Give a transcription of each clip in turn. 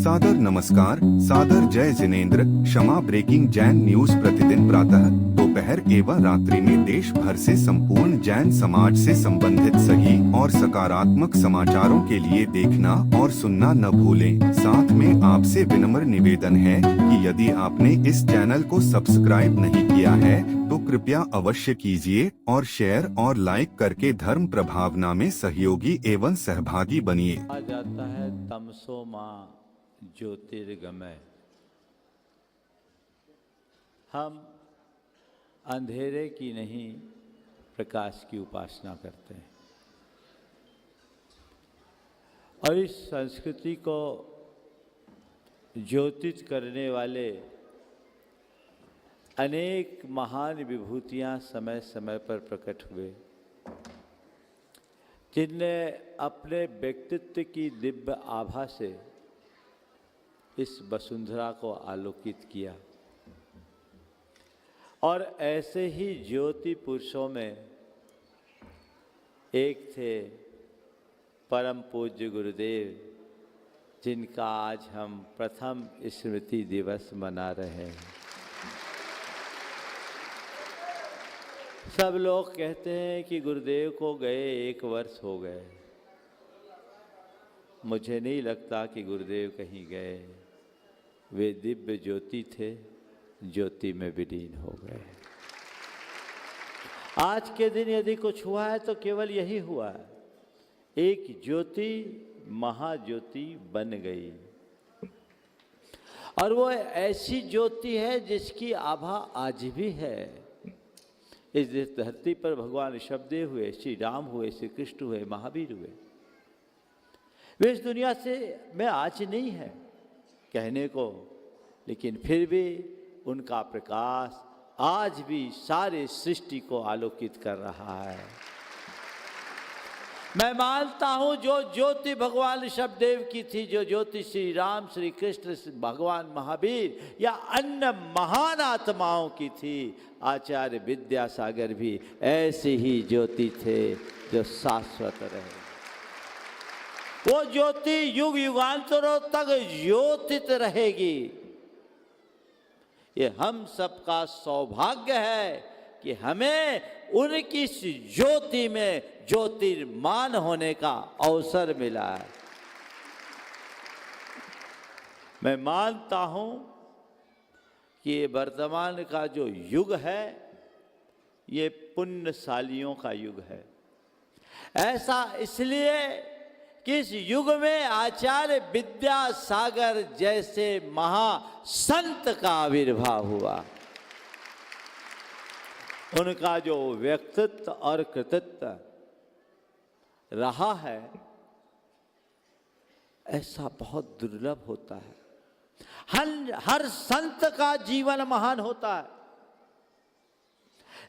सादर नमस्कार, सादर जय जिनेंद्र। क्षमा ब्रेकिंग जैन न्यूज प्रतिदिन प्रातः दोपहर एवं रात्रि में देश भर से संपूर्ण जैन समाज से संबंधित सही और सकारात्मक समाचारों के लिए देखना और सुनना न भूलें। साथ में आपसे विनम्र निवेदन है कि यदि आपने इस चैनल को सब्सक्राइब नहीं किया है तो कृपया अवश्य कीजिए और शेयर और लाइक करके धर्म प्रभावना में सहयोगी एवं सहभागी बनिए। कहा जाता है तमसो मां ज्योतिर्गमय। हम अंधेरे की नहीं प्रकाश की उपासना करते हैं और इस संस्कृति को ज्योतित करने वाले अनेक महान विभूतियां समय समय पर प्रकट हुए, जिनने अपने व्यक्तित्व की दिव्य आभा से इस वसुंधरा को आलोकित किया। और ऐसे ही ज्योति पुरुषों में एक थे परम पूज्य गुरुदेव, जिनका आज हम प्रथम स्मृति दिवस मना रहे हैं। सब लोग कहते हैं कि गुरुदेव को गए 1 वर्ष हो गए। मुझे नहीं लगता कि गुरुदेव कहीं गए, वे दिव्य ज्योति थे, ज्योति में विलीन हो गए। आज के दिन यदि कुछ हुआ है तो केवल यही हुआ है, एक ज्योति महाज्योति बन गई। और वो ऐसी ज्योति है जिसकी आभा आज भी है। इस धरती पर भगवान ऋषभदेव हुए, श्री राम हुए, श्री कृष्ण हुए, महावीर हुए। वे इस दुनिया से में आज नहीं है कहने को, लेकिन फिर भी उनका प्रकाश आज भी सारे सृष्टि को आलोकित कर रहा है। मैं मानता हूं जो ज्योति भगवान ऋषभदेव की थी, जो ज्योति श्री राम, श्री कृष्ण, भगवान महावीर या अन्य महान आत्माओं की थी, आचार्य विद्यासागर भी ऐसे ही ज्योति थे जो शाश्वत रहे। वो ज्योति युग युगांतरों तक ज्योतित रहेगी। ये हम सबका सौभाग्य है कि हमें उनकी इस ज्योति में ज्योतिर्मान होने का अवसर मिला है। मैं मानता हूं कि ये वर्तमान का जो युग है, ये पुण्यशालियों का युग है। ऐसा इसलिए कि इस युग में आचार्य विद्यासागर जैसे महासंत का आविर्भाव हुआ। उनका जो व्यक्तित्व और कृतित्व रहा है, ऐसा बहुत दुर्लभ होता है। हर संत का जीवन महान होता है,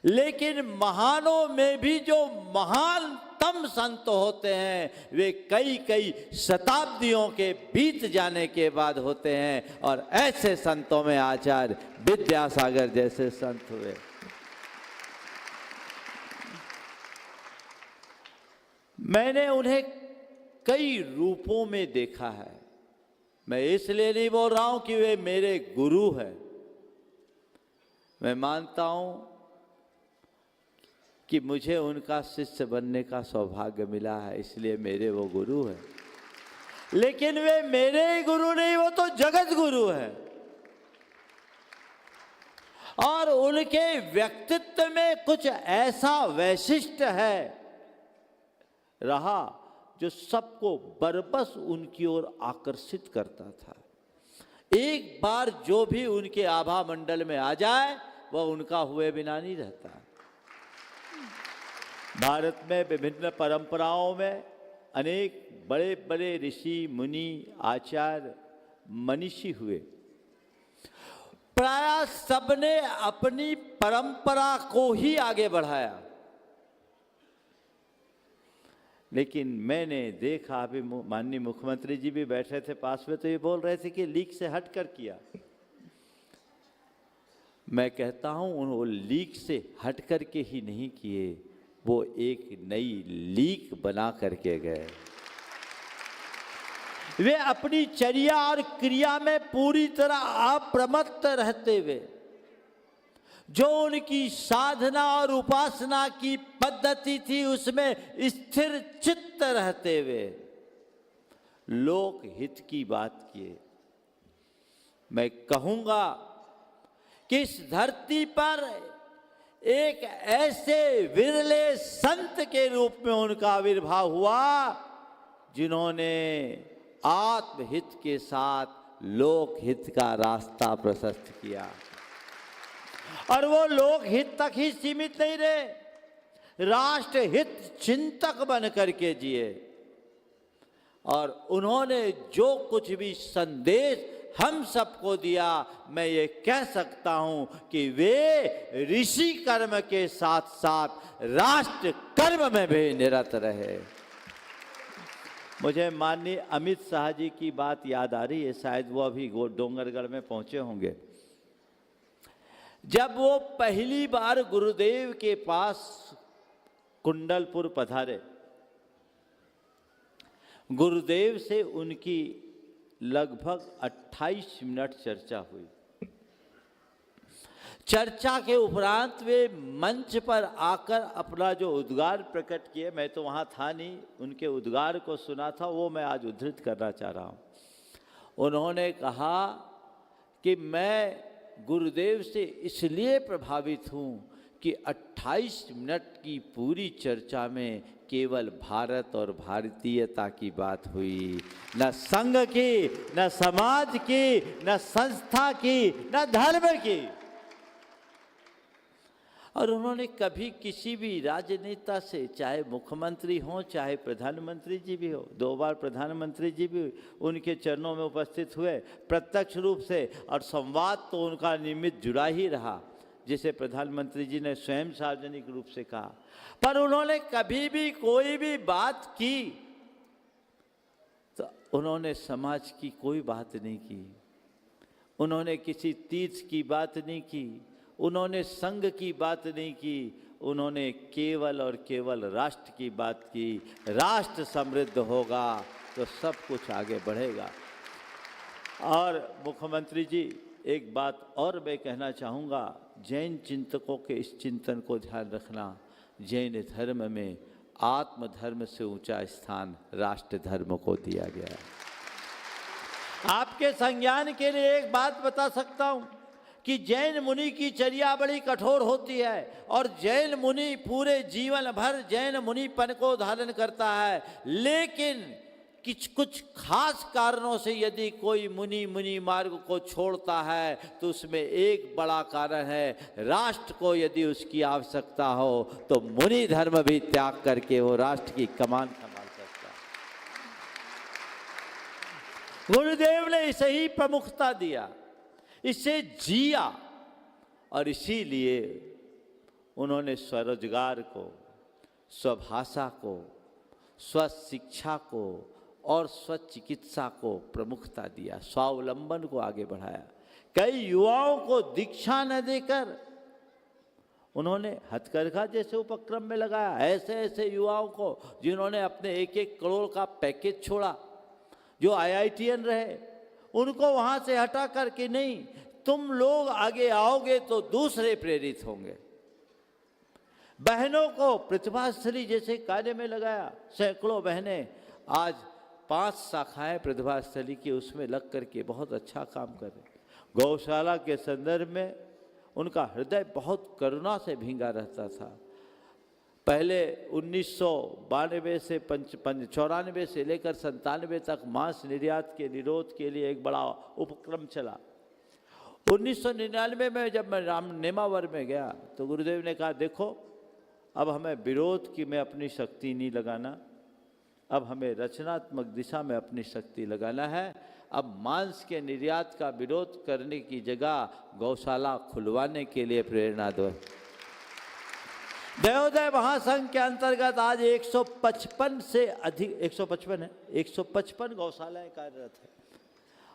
लेकिन महानों में भी जो महानतम संत होते हैं, वे कई कई शताब्दियों के बीत जाने के बाद होते हैं। और ऐसे संतों में आचार्य विद्यासागर जैसे संत हुए। मैंने उन्हें कई रूपों में देखा है। मैं इसलिए नहीं बोल रहा हूं कि वे मेरे गुरु हैं। मैं मानता हूं कि मुझे उनका शिष्य बनने का सौभाग्य मिला है, इसलिए मेरे वो गुरु हैं। लेकिन वे मेरे ही गुरु नहीं, वो तो जगत गुरु हैं। और उनके व्यक्तित्व में कुछ ऐसा वैशिष्ट है रहा जो सबको बरबस उनकी ओर आकर्षित करता था। एक बार जो भी उनके आभा मंडल में आ जाए, वह उनका हुए बिना नहीं रहता। भारत में विभिन्न परंपराओं में अनेक बड़े बड़े ऋषि, मुनि, आचार्य, मनीषी हुए। प्रायः सबने अपनी परंपरा को ही आगे बढ़ाया। लेकिन मैंने देखा, अभी माननीय मुख्यमंत्री जी भी बैठे थे पास में, तो ये बोल रहे थे कि लीक से हटकर किया। मैं कहता हूं वो लीक से हटकर के ही नहीं किए, वो एक नई लीक बना करके गए। वे अपनी चर्या और क्रिया में पूरी तरह अप्रमत्त रहते हुए, जो उनकी साधना और उपासना की पद्धति थी उसमें स्थिर चित्त रहते हुए लोक हित की बात किए। मैं कहूंगा कि इस धरती पर एक ऐसे विरले संत के रूप में उनका आविर्भाव हुआ जिन्होंने आत्महित के साथ लोकहित का रास्ता प्रशस्त किया। और वो लोकहित तक ही सीमित नहीं रहे, राष्ट्रहित चिंतक बन करके जिए। और उन्होंने जो कुछ भी संदेश हम सबको दिया, मैं ये कह सकता हूं कि वे ऋषि कर्म के साथ साथ राष्ट्र कर्म में भी निरत रहे। मुझे माननीय अमित शाह जी की बात याद आ रही है, शायद वो अभी डोंगरगढ़ में पहुंचे होंगे। जब वो पहली बार गुरुदेव के पास कुंडलपुर पधारे, गुरुदेव से उनकी लगभग 28 मिनट चर्चा हुई। चर्चा के उपरांत वे मंच पर आकर अपना जो उद्गार प्रकट किए, मैं तो वहाँ था नहीं, उनके उद्गार को सुना था, वो मैं आज उद्धृत करना चाह रहा हूँ। उन्होंने कहा कि मैं गुरुदेव से इसलिए प्रभावित हूँ कि 28 मिनट की पूरी चर्चा में केवल भारत और भारतीयता की बात हुई, न संघ की, न समाज की, न संस्था की, न धर्म की। और उन्होंने कभी किसी भी राजनेता से, चाहे मुख्यमंत्री हो चाहे प्रधानमंत्री जी भी हो, 2 बार प्रधानमंत्री जी भी उनके चरणों में उपस्थित हुए प्रत्यक्ष रूप से, और संवाद तो उनका नियमित जुड़ा ही रहा, जिसे प्रधानमंत्री जी ने स्वयं सार्वजनिक रूप से कहा। पर उन्होंने कभी भी कोई भी बात की तो उन्होंने समाज की कोई बात नहीं की, उन्होंने किसी तीर्थ की बात नहीं की, उन्होंने संघ की बात नहीं की, उन्होंने केवल और केवल राष्ट्र की बात की। राष्ट्र समृद्ध होगा तो सब कुछ आगे बढ़ेगा। और मुख्यमंत्री जी, एक बात और मैं कहना चाहूँगा, जैन चिंतकों के इस चिंतन को ध्यान रखना, जैन धर्म में आत्म धर्म से ऊंचा स्थान राष्ट्र धर्म को दिया गया है। आपके संज्ञान के लिए एक बात बता सकता हूँ कि जैन मुनि की चर्या बड़ी कठोर होती है, और जैन मुनि पूरे जीवन भर जैन मुनिपन को धारण करता है, लेकिन कुछ खास कारणों से यदि कोई मुनि मार्ग को छोड़ता है तो उसमें एक बड़ा कारण है, राष्ट्र को यदि उसकी आवश्यकता हो तो मुनि धर्म भी त्याग करके वो राष्ट्र की कमान संभाल सकता है। गुरुदेव ने इसे ही प्रमुखता दिया, इसे जिया, और इसीलिए उन्होंने स्वरोजगार को, स्वभाषा को, स्वशिक्षा को और स्वचिकित्सा को प्रमुखता दिया, स्वावलंबन को आगे बढ़ाया। कई युवाओं को दीक्षा न देकर उन्होंने हथकरघा जैसे उपक्रम में लगाया, ऐसे ऐसे युवाओं को जिन्होंने अपने 1-1 करोड़ का पैकेज छोड़ा, जो IITian रहे, उनको वहाँ से हटा करके नहीं, तुम लोग आगे आओगे तो दूसरे प्रेरित होंगे। बहनों को प्रतिभास्थली जैसे कार्य में लगाया, सैकड़ों बहनें आज 5 शाखाएं प्रतिभास्थली की उसमें लग करके बहुत अच्छा काम कर रहे। गौशाला के संदर्भ में उनका हृदय बहुत करुणा से भींगा रहता था। पहले 1992 से 94 से लेकर 97 तक मांस निर्यात के निरोध के लिए एक बड़ा उपक्रम चला। 1999 में जब मैं नेमावर में गया तो गुरुदेव ने कहा, देखो अब हमें विरोध की में अपनी शक्ति नहीं लगाना, अब हमें रचनात्मक दिशा में अपनी शक्ति लगाना है। अब मांस के निर्यात का विरोध करने की जगह गौशाला खुलवाने के लिए प्रेरणा दो। दयोदय महासंघ के अंतर्गत आज 155 से अधिक, 155 है, 155 गौशालाएं कार्यरत है,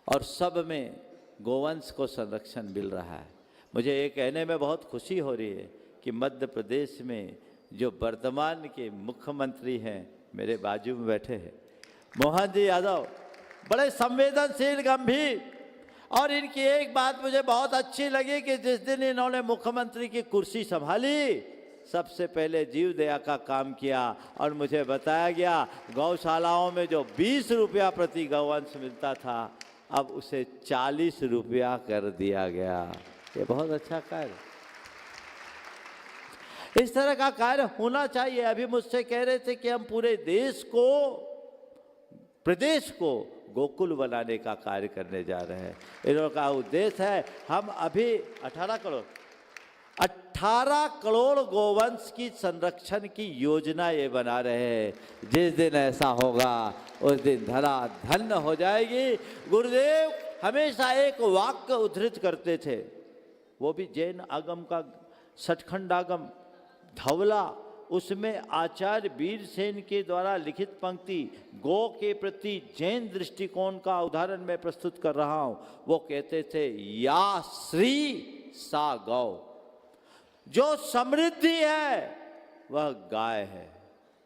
और सब में गोवंश को संरक्षण मिल रहा है। मुझे ये कहने में बहुत खुशी हो रही है कि मध्य प्रदेश में जो वर्तमान के मुख्यमंत्री हैं, मेरे बाजू में बैठे हैं मोहन जी यादव, बड़े संवेदनशील, गंभीर। और इनकी एक बात मुझे बहुत अच्छी लगी कि जिस दिन इन्होंने मुख्यमंत्री की कुर्सी संभाली, सबसे पहले जीव दया का काम किया और मुझे बताया गया गौशालाओं में जो 20 रुपया प्रति गौवंश मिलता था, अब उसे 40 रुपया कर दिया गया। ये बहुत अच्छा कार्य, इस तरह का कार्य होना चाहिए। अभी मुझसे कह रहे थे कि हम पूरे देश को, प्रदेश को गोकुल बनाने का कार्य करने जा रहे हैं। इनका उद्देश्य है, हम अभी 18 करोड़ गोवंश की संरक्षण की योजना ये बना रहे हैं। जिस दिन ऐसा होगा उस दिन धरा धन्य हो जाएगी। गुरुदेव हमेशा एक वाक्य उद्धृत करते थे, वो भी जैन आगम का सचखंड आगम धवला, उसमें आचार्य वीरसेन के द्वारा लिखित पंक्ति गौ के प्रति जैन दृष्टिकोण का उदाहरण मैं प्रस्तुत कर रहा हूं। वो कहते थे, या श्री सा गौ, जो समृद्धि है वह गाय है,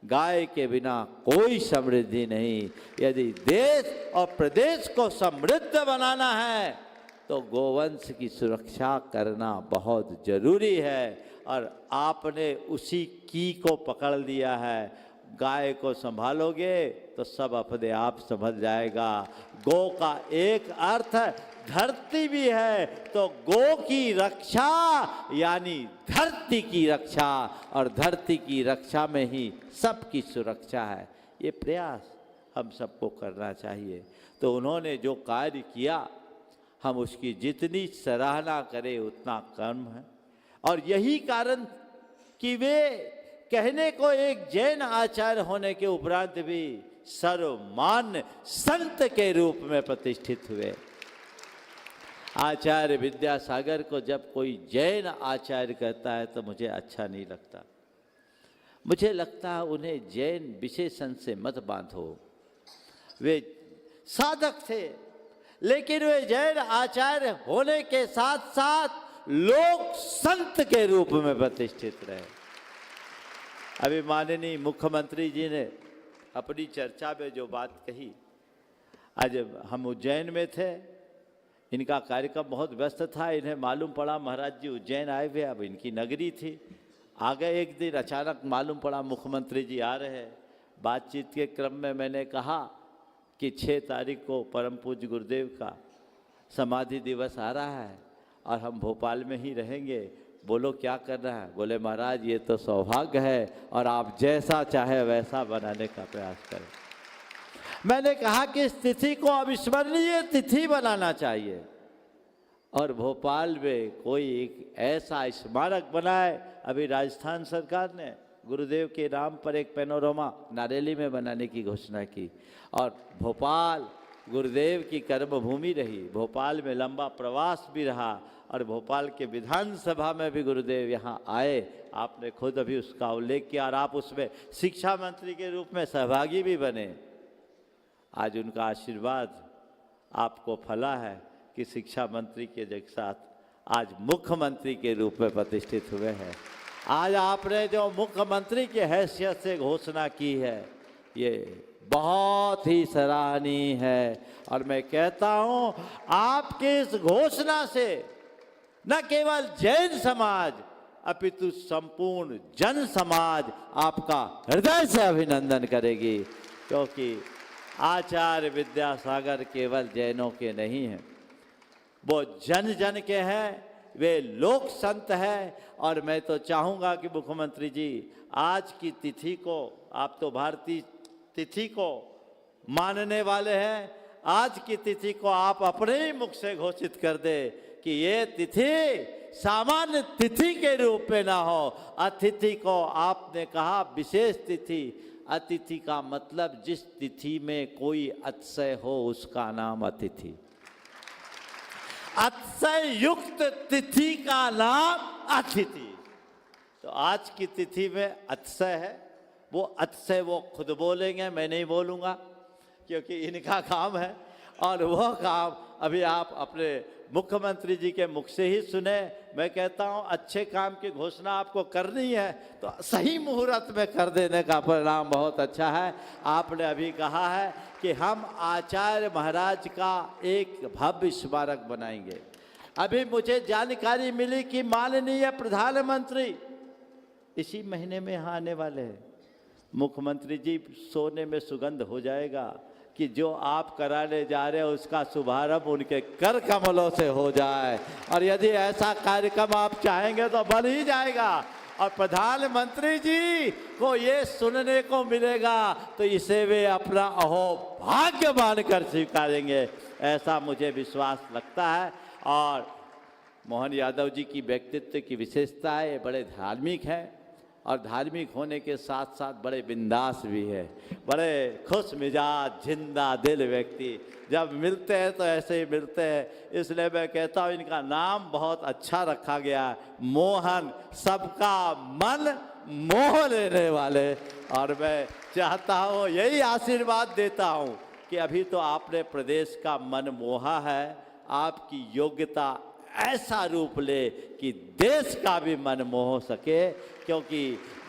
गाय के बिना कोई समृद्धि नहीं। यदि देश और प्रदेश को समृद्ध बनाना है तो गोवंश की सुरक्षा करना बहुत जरूरी है। और आपने उसी की को पकड़ लिया है। गाय को संभालोगे तो सब अपने आप संभल जाएगा। गौ का एक अर्थ धरती भी है, तो गौ की रक्षा यानी धरती की रक्षा, और धरती की रक्षा में ही सबकी सुरक्षा है। ये प्रयास हम सबको करना चाहिए। तो उन्होंने जो कार्य किया, हम उसकी जितनी सराहना करें उतना कम है। और यही कारण कि वे कहने को एक जैन आचार्य होने के उपरांत भी सर्वमान्य संत के रूप में प्रतिष्ठित हुए। आचार्य विद्यासागर को जब कोई जैन आचार्य कहता है तो मुझे अच्छा नहीं लगता। मुझे लगता है उन्हें जैन विशेषण से मत बांधो। वे साधक थे, लेकिन वे जैन आचार्य होने के साथ साथ लोक संत के रूप में प्रतिष्ठित रहे। अभी माननीय मुख्यमंत्री जी ने अपनी चर्चा में जो बात कही, आज हम उज्जैन में थे, इनका कार्यक्रम बहुत व्यस्त था। इन्हें मालूम पड़ा महाराज जी उज्जैन आए हुए, अब इनकी नगरी थी। आगे एक दिन अचानक मालूम पड़ा मुख्यमंत्री जी आ रहे हैं। बातचीत के क्रम में मैंने कहा कि 6 तारीख को परम पूज्य गुरुदेव का समाधि दिवस आ रहा है और हम भोपाल में ही रहेंगे, बोलो क्या करना है। बोले महाराज ये तो सौभाग्य है और आप जैसा चाहे वैसा बनाने का प्रयास करें। मैंने कहा कि इस तिथि को अविस्मरणीय तिथि बनाना चाहिए और भोपाल में कोई एक ऐसा स्मारक बनाए। अभी राजस्थान सरकार ने गुरुदेव के नाम पर एक पैनोरमा नारेली में बनाने की घोषणा की और भोपाल गुरुदेव की कर्मभूमि रही। भोपाल में लंबा प्रवास भी रहा और भोपाल के विधानसभा में भी गुरुदेव यहाँ आए। आपने खुद अभी उसका उल्लेख किया और आप उसमें शिक्षा मंत्री के रूप में सहभागी भी बने। आज उनका आशीर्वाद आपको फला है कि शिक्षा मंत्री के साथ आज मुख्यमंत्री के रूप में प्रतिष्ठित हुए हैं। आज आपने जो मुख्यमंत्री की हैसियत से घोषणा की है, ये बहुत ही सराहनीय है। और मैं कहता हूँ आपकी इस घोषणा से न केवल जैन समाज अपितु संपूर्ण जन समाज आपका हृदय से अभिनंदन करेगी, क्योंकि आचार्य विद्यासागर केवल जैनों के नहीं हैं, वो जन जन के हैं, वे लोक संत हैं। और मैं तो चाहूँगा कि मुख्यमंत्री जी आज की तिथि को, आप तो भारतीय तिथि को मानने वाले हैं, आज की तिथि को आप अपने ही मुख से घोषित कर दे कि ये तिथि सामान्य तिथि के रूप में ना हो। अतिथि को आपने कहा विशेष तिथि। अतिथि का मतलब जिस तिथि में कोई अतिशय हो उसका नाम अतिथि। अतिशय युक्त तिथि का नाम अतिथि। तो आज की तिथि में अतिशय है, वो अतिशय वो खुद बोलेंगे, मैं नहीं बोलूँगा, क्योंकि इनका काम है। और वह काम अभी आप अपने मुख्यमंत्री जी के मुख से ही सुने। मैं कहता हूं अच्छे काम की घोषणा आपको करनी है तो सही मुहूर्त में कर देने का परिणाम बहुत अच्छा है। आपने अभी कहा है कि हम आचार्य महाराज का एक भव्य स्मारक बनाएंगे। अभी मुझे जानकारी मिली कि माननीय प्रधानमंत्री इसी महीने में यहाँ आने वाले हैं। मुख्यमंत्री जी, सोने में सुगंध हो जाएगा कि जो आप कराने जा रहे हैं उसका शुभारंभ उनके कर कमलों से हो जाए, और यदि ऐसा कार्यक्रम आप चाहेंगे तो बन ही जाएगा। और प्रधानमंत्री जी को ये सुनने को मिलेगा तो इसे वे अपना अहोभाग्य मानकर स्वीकारेंगे, ऐसा मुझे विश्वास लगता है। और मोहन यादव जी की व्यक्तित्व की विशेषता है, ये बड़े धार्मिक हैं और धार्मिक होने के साथ साथ बड़े बिंदास भी है, बड़े खुश मिजाज जिंदा दिल व्यक्ति। जब मिलते हैं तो ऐसे ही मिलते हैं, इसलिए मैं कहता हूँ इनका नाम बहुत अच्छा रखा गया, मोहन, सबका मन मोह लेने वाले। और मैं चाहता हूँ, यही आशीर्वाद देता हूँ कि अभी तो आपने प्रदेश का मन मोहा है, आपकी योग्यता ऐसा रूप ले कि देश का भी मन मोह सके, क्योंकि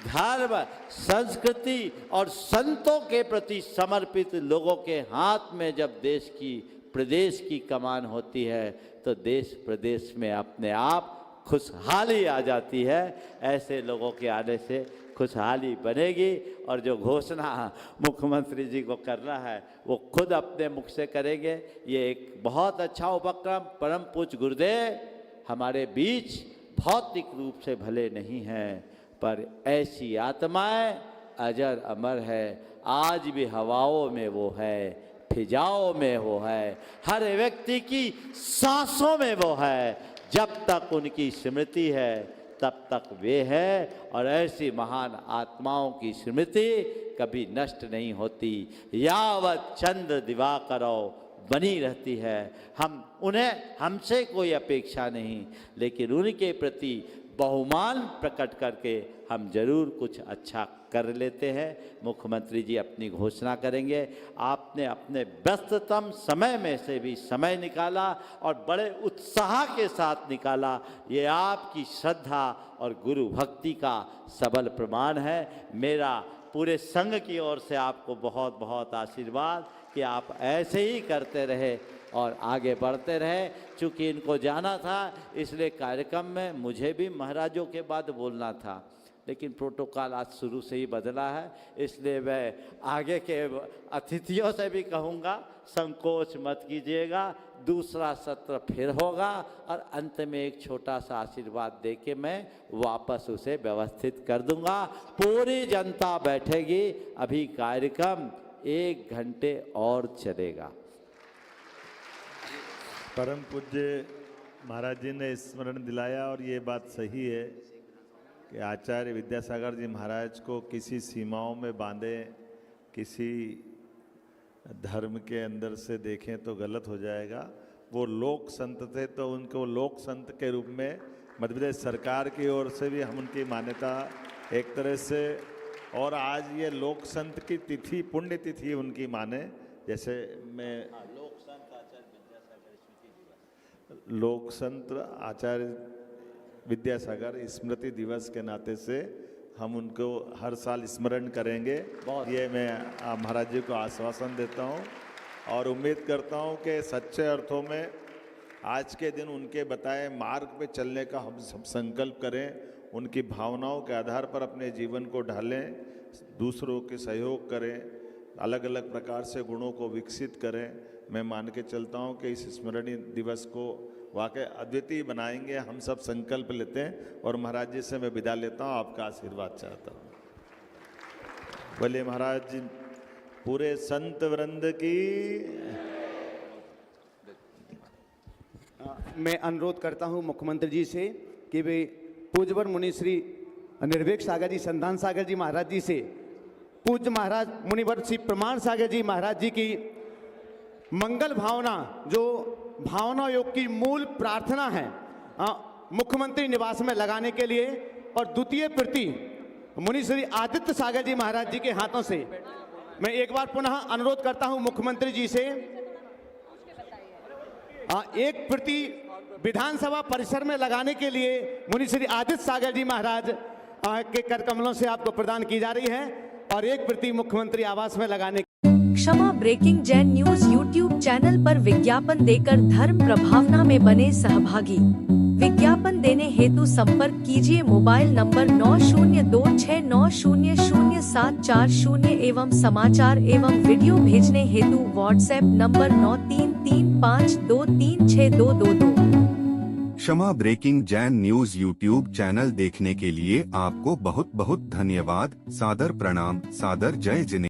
धर्म, संस्कृति और संतों के प्रति समर्पित लोगों के हाथ में जब देश की, प्रदेश की कमान होती है तो देश प्रदेश में अपने आप खुशहाली आ जाती है। ऐसे लोगों के आने से खुशहाली बनेगी। और जो घोषणा मुख्यमंत्री जी को करना है वो खुद अपने मुख से करेंगे। ये एक बहुत अच्छा उपक्रम। परम पूज्य गुरुदेव हमारे बीच भौतिक रूप से भले नहीं हैं, पर ऐसी आत्माएं अजर अमर है। आज भी हवाओं में वो है, फिजाओं में वो है, हर व्यक्ति की सांसों में वो है। जब तक उनकी स्मृति है तब तक वे है, और ऐसी महान आत्माओं की स्मृति कभी नष्ट नहीं होती, यावत चंद्र दिवाकरो बनी रहती है। हम उन्हें, हमसे कोई अपेक्षा नहीं, लेकिन उनके प्रति बहुमान प्रकट करके हम जरूर कुछ अच्छा कर लेते हैं। मुख्यमंत्री जी अपनी घोषणा करेंगे। आपने अपने व्यस्ततम समय में से भी समय निकाला और बड़े उत्साह के साथ निकाला, ये आपकी श्रद्धा और गुरु भक्ति का सबल प्रमाण है। मेरा पूरे संघ की ओर से आपको बहुत बहुत आशीर्वाद कि आप ऐसे ही करते रहे और आगे बढ़ते रहे। चूँकि इनको जाना था इसलिए कार्यक्रम में मुझे भी महाराजों के बाद बोलना था, लेकिन प्रोटोकॉल आज शुरू से ही बदला है, इसलिए मैं आगे के अतिथियों से भी कहूँगा संकोच मत कीजिएगा। दूसरा सत्र फिर होगा और अंत में एक छोटा सा आशीर्वाद दे के मैं वापस उसे व्यवस्थित कर दूंगा। पूरी जनता बैठेगी। अभी कार्यक्रम 1 घंटे और चलेगा। परम पूज्य महाराज जी ने स्मरण दिलाया, और ये बात सही है कि आचार्य विद्यासागर जी महाराज को किसी सीमाओं में बांधे, किसी धर्म के अंदर से देखें तो गलत हो जाएगा। वो लोक संत थे, तो उनको लोक संत के रूप में मध्य प्रदेश सरकार की ओर से भी हम उनकी मान्यता एक तरह से, और आज ये लोक संत की तिथि, पुण्य तिथि उनकी माने। जैसे मैं लोक संत आचार्य विद्यासागर स्मृति दिवस के नाते से हम उनको हर साल स्मरण करेंगे। ये मैं महाराज जी को आश्वासन देता हूँ और उम्मीद करता हूँ कि सच्चे अर्थों में आज के दिन उनके बताए मार्ग पे चलने का हम सब संकल्प करें। उनकी भावनाओं के आधार पर अपने जीवन को ढालें, दूसरों के सहयोग करें, अलग अलग प्रकार से गुणों को विकसित करें। मैं मान के चलता हूँ कि इस स्मरणीय दिवस को वाकई अद्वितीय बनाएंगे। हम सब संकल्प लेते हैं और महाराज जी से मैं विदा लेता हूँ, आपका आशीर्वाद चाहता हूँ। बोले महाराज जी पूरे संत वृंद की। मैं अनुरोध करता हूँ मुख्यमंत्री जी से कि वे पूज्यवर मुनि श्री निर्भीक सागर जी, संतान सागर जी महाराज जी से पूज्य महाराज मुनिवर श्री प्रमाण सागर जी महाराज जी की मंगल भावना, जो भावना योग की मूल प्रार्थना है, मुख्यमंत्री निवास में लगाने के लिए, और द्वितीय प्रति मुनि श्री आदित्य सागर जी महाराज जी के हाथों से मैं एक बार पुनः अनुरोध करता हूं मुख्यमंत्री जी से एक प्रति विधानसभा परिसर में लगाने के लिए मुनि श्री आदित्य सागर जी महाराज के कर कमलों से आपको प्रदान की जा रही है और 1 प्रति मुख्यमंत्री आवास में लगाने। क्षमा breaking Jain news YouTube channel पर विज्ञापन देकर धर्म प्रभावना में बने सहभागी। विज्ञापन देने हेतु संपर्क कीजिए मोबाइल नंबर 9026900740 एवं समाचार एवं वीडियो भेजने हेतु व्हाट्सएप नंबर 9335236222। क्षमा breaking Jain news YouTube channel देखने के लिए आपको बहुत बहुत धन्यवाद। सादर प्रणाम, सादर जय जिनेंद्र।